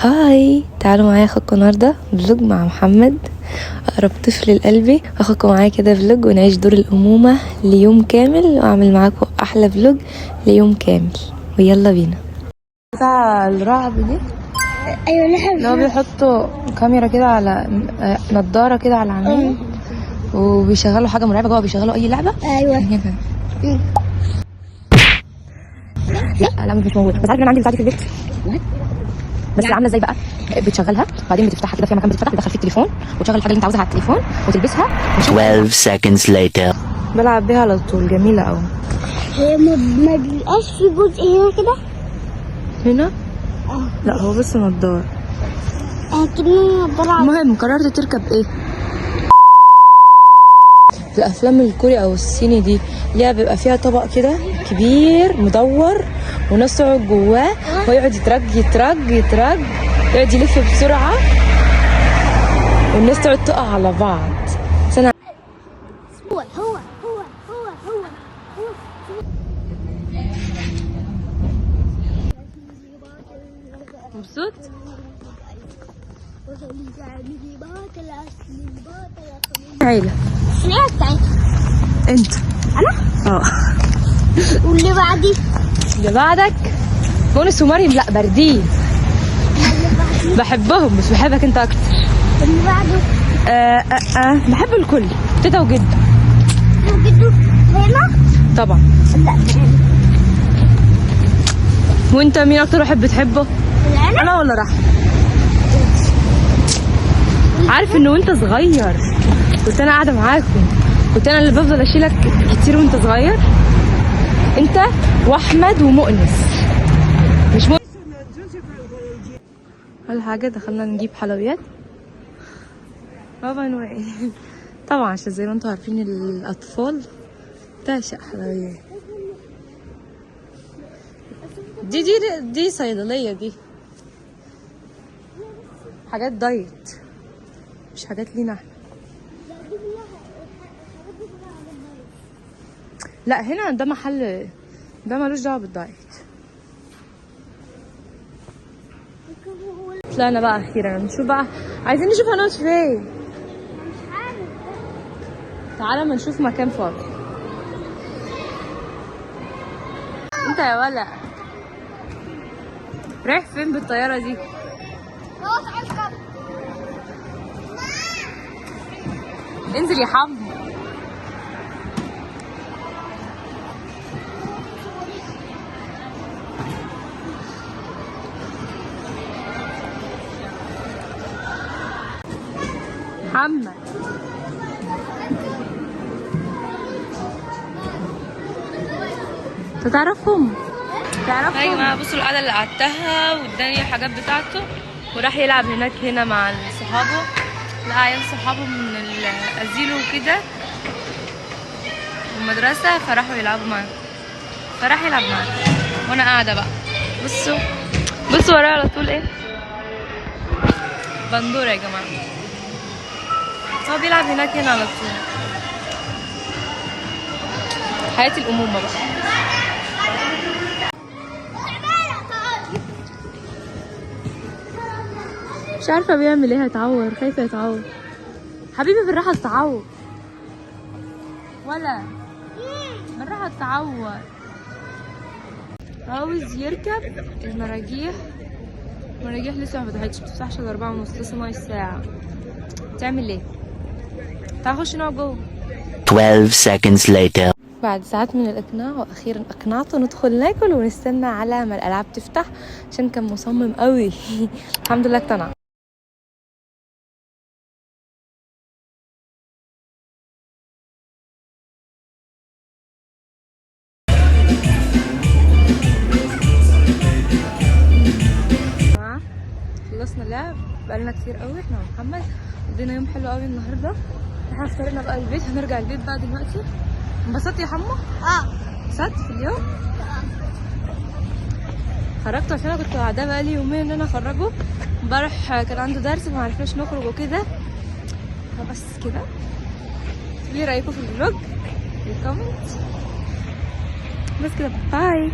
هاي، تعالوا معايا اخدكم النهارده فلوج مع محمد، اقرب طفل لقلبي. اخدكم معايا كده فلوج ونعيش دور الامومه ليوم كامل، واعمل معاكم احلى فلوج ليوم كامل. ويلا بينا. بتاع الرعب دي، ايوه لو بيحطوا كاميرا كده على نضاره كده على العميل وبيشغلوا حاجه مرعبه جوه، بيشغلوا اي لعبه. ايوه لا مش موجوده، بس عارف انا عندي بتاعتي في البيت بس عامله ازاي بقى؟ بتشغلها بعدين بتفتحها كده، فيها مكان بتفتح تدخل فيه التليفون وتشغل الحاجه اللي انت عاوزها على التليفون وتلبسها. 12 seconds later. بلعب بيها على طول، جميله قوي. هي ما بيبقاش في جزء هنا كده؟ هنا لا، هو بس نضاره. كده نضاره. المهم قررت تركب ايه؟ في الافلام الكوري او الصيني دي ليها بيبقى فيها طبق كده كبير مدور وناس تقعد جواه ويقعد يترج يقعد يلف بسرعه والناس تقعد تقع على بعض. سنة هو مبسوط؟ عيلة سمعت انت انا واللي بعدي اللي بعدك بونس ومريم. لا باردين، بحبهم بس بحبك انت اكتر. اللي بعده بحب الكل، تيتا وجدة وجدو هنا طبعا. لا وانت مين اكتر واحد بتحبه؟ انا ولا رحمة؟ عارف انه وانت صغير كنت انا قاعده معاكم، كنت انا اللي بفضل اشيلك كتير وانت صغير، انت واحمد ومؤنس. مش مؤنس ولا حاجه. دخلنا نجيب حلويات بابا نوعي طبعا، عشان زي ما انتم عارفين الاطفال تعشق حلويات. دي صيدليه، دي حاجات دايت مش حاجات لينا احنا. لا هنا ده محل، ده ملوش دعوه بالدايت. طلعنا بقى اخيرا، نشوف بقى، عايزين نشوف هنقعد فين. تعالى ما نشوف مكان فاضي. انت يا ولا رايح فين بالطياره دي؟ انزل يا حمو. محمد انت تعرفهم؟ يا جماعه بصوا القعده اللي قعدتها واداني الحاجات بتاعته وراح يلعب هناك هنا مع صحابه. لا عيال صحابه من الازيلو وكده والمدرسه، فراحوا يلعبوا معاه، فراح يلعب معاه وانا قاعده بقى. بصوا ورايا على طول ايه؟ بندوره يا جماعه. هو بيلعب هناك هنا على طول. حياه الامومه بقى. مش عارفه بيعمل ايه، هيتعور، خايفه يتعور. حبيبي بالراحه تتعور ولا بالراحه تتعور. عاوز يركب المراجيح لسه ما فتحتش، ما بتفتحش الا 4:30، لسه ناقص ساعه. تعمل ايه؟ تعال نخش نقعد جوه. 12 seconds later. بعد ساعات من الاقناع واخيرا اقنعته ندخل ناكل ونستنى على ما الالعاب تفتح عشان كان مصمم قوي الحمد لله اقتنع. خلصنا لعب بقالنا كتير قوي احنا ومحمد، قضينا يوم حلو قوي النهارده. احنا افطرنا بقى البيت، هنرجع البيت بقى دلوقتي. انبسطت يا حمو؟ انبسطت في اليوم؟ خرجت عشان انا كنت قاعده بقالي يومين ان انا اخرجه. امبارح كان عنده درس فما عرفناش نخرج وكده، فبس كده. ايه رايكم في الفلوج؟ الكومنت بس كده. باي.